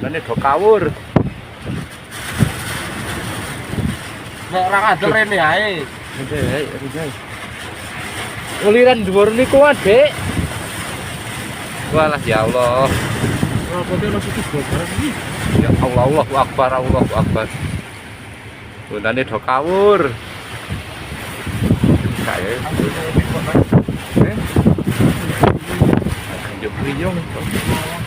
Bonane do kawur. Nek ora kadol rene ae. Oke. Uliran dhuwur niku, Dik. Walah ya Allah. Apa dia langsung barang iki? Ya Allah, Allahu Akbar, Allahu Akbar. Bonane do kawur. Kae. Yo priyong.